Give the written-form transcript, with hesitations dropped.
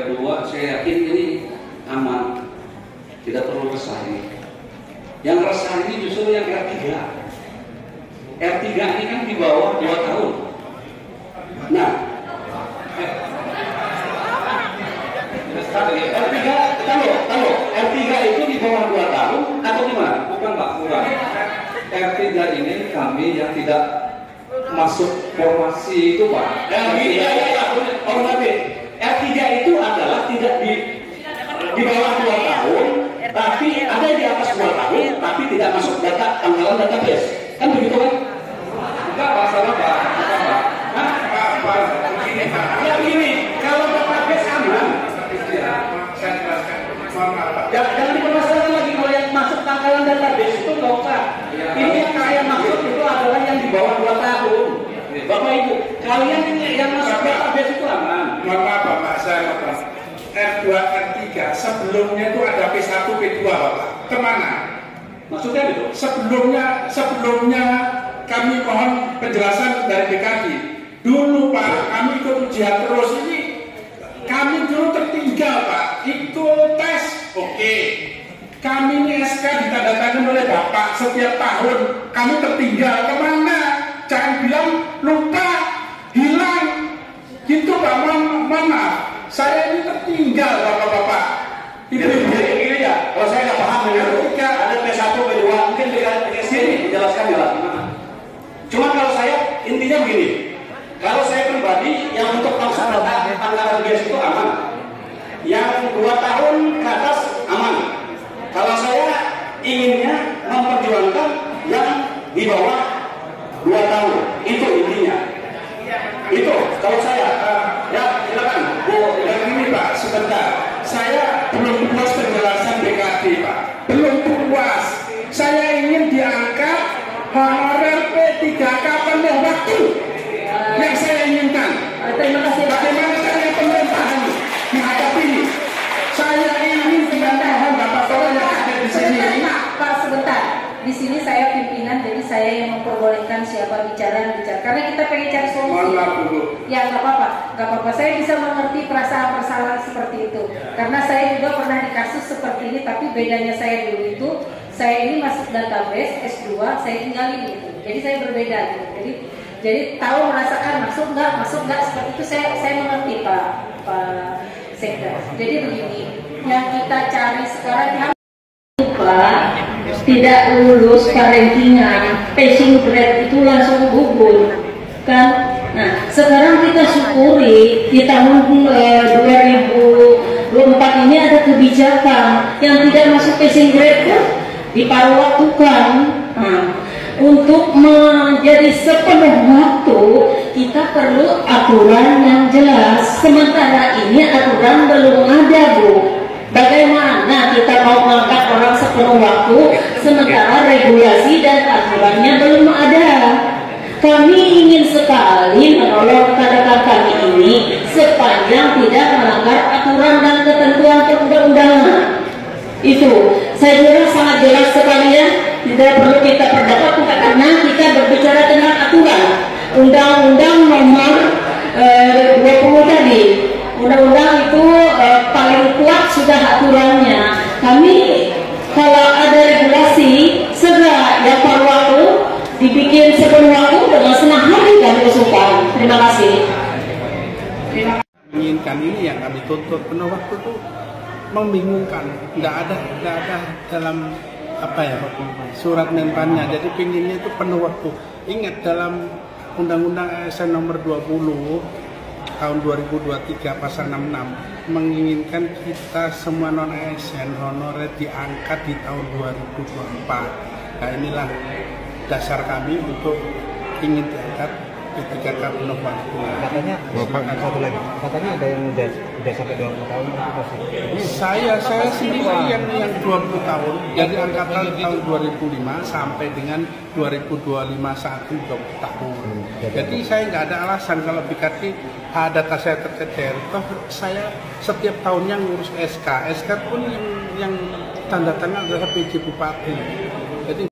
R2 saya yakin ini aman, tidak perlu resah ini. Yang resah ini justru yang R3. R3 ini kan di bawah 2 tahun. Nah, R3, tahu, R3 itu di bawah 2 tahun atau gimana? Bukan Pak, bukan. R3 ini kami yang tidak masuk formasi itu Pak. Oh nanti R3 itu adalah tidak di bawah 2 tahun, tapi ada di atas 2 tahun, tapi tidak masuk data tanggalan database. Kan begitu kan? Enggak Pak, salah Pak. Ya begini, kalau database aman, jangan dipermasalahkan lagi kalau yang masuk tanggalan database itu nggak usah. Ini yang saya maksud itu adalah yang di bawah 2 tahun. Bapak Ibu, kalian yang masuk database itu aman. Mohon maaf Bapak, saya potong. R2, R3 sebelumnya itu ada P1, P2 Bapak. Kemana? Maksudnya itu? Sebelumnya kami mohon penjelasan dari BKD. Dulu Pak, kami ikut ujian terus ini. Kami dulu tertinggal Pak, ikut tes, oke. Kami ini SK ditandatangani oleh Bapak setiap tahun. Kami tertinggal kemana? Jangan bilang lupa, hilang. Gitu Pak, mohon maaf. Saya ini tertinggal Bapak-Bapak. Ini ya, kalau saya nggak paham dengan ada P1, P2, mungkin di sini dijelaskan ya gimana. Cuma kalau saya intinya begini, kalau saya pribadi yang untuk masuk data anggaran gas itu aman, yang 2 tahun ke atas aman. Kalau saya inginnya memperjuangkan yang di bawah 2 tahun, itu intinya. Itu kalau saya ya silakan. Dan ini Pak, sebentar. Saya belum puas penjelasan BKD Pak. Belum puas. Saya ingin diangkat honorer P3K penuh waktu. Yang saya inginkan. Terima kasih. Bagaimana caranya pemerintahan menghadapi ini? Saya ingin mohon Bapak Tolong yang ada di sini. Pak, sebentar. Di sini saya pimpinan, jadi saya yang memperbolehkan siapa bicara. Karena kita pengen cari solusi. Mohon maaf dulu. Ya nggak apa-apa. Saya bisa mengerti perasaan seperti itu. Karena saya juga pernah di kasus seperti ini, tapi bedanya saya dulu itu, saya ini masuk database S2, saya tinggalin gitu. Jadi saya berbeda gitu. Jadi tahu merasakan masuk nggak seperti itu saya mengerti Pak Sekda. Jadi begini, yang kita cari sekarang Pak tidak lulus rankingan, passing grade itu langsung gugur kan. Nah sekarang kita syukuri di tahun 2024 ini ada kebijakan yang tidak masuk passing grade pun diparuh waktukan. Untuk menjadi sepenuh waktu kita perlu aturan yang jelas. Sementara ini aturan belum ada Bu. Bagaimana kita mau mengangkat orang sepenuh waktu sementara regulasi dan aturannya belum ada? Kami ingin sekali menolong rekan-rekan kami ini sepanjang tidak melanggar aturan dan ketentuan perundang-undangan. Itu saya kira sangat jelas sekali ya. Tidak perlu kita perdebatkan karena kita berbicara tentang aturan. Undang-undang nomor 20 tadi. Undang-undang itu paling kuat sudah aturannya. Kami kalau ada regulasi segera yang paruh waktu dibikin sepenuh waktu dengan senang hati kami usulkan. Terima kasih. Menginginkan ini yang kami tuntut penuh waktu itu membingungkan. Nggak ada dalam surat mentannya. Jadi pinginnya itu penuh waktu. Ingat dalam Undang-Undang ASN nomor 20 tahun 2023 pasal 66 menginginkan kita semua non ASN honorer diangkat di tahun 2024. Nah inilah dasar kami untuk ingin diangkat P3K penuh waktu. Katanya satu lagi, katanya ada yang udah sampai 20 tahun saya sendiri yang 20 tahun, jadi angkatan tahun 2005 sampai dengan 2025 saat ini 20 tahun. Jadi saya nggak ada alasan kalau BKD data saya tercecer. Toh saya setiap tahunnya ngurus SK pun yang tanda tangan adalah PJ Bupati.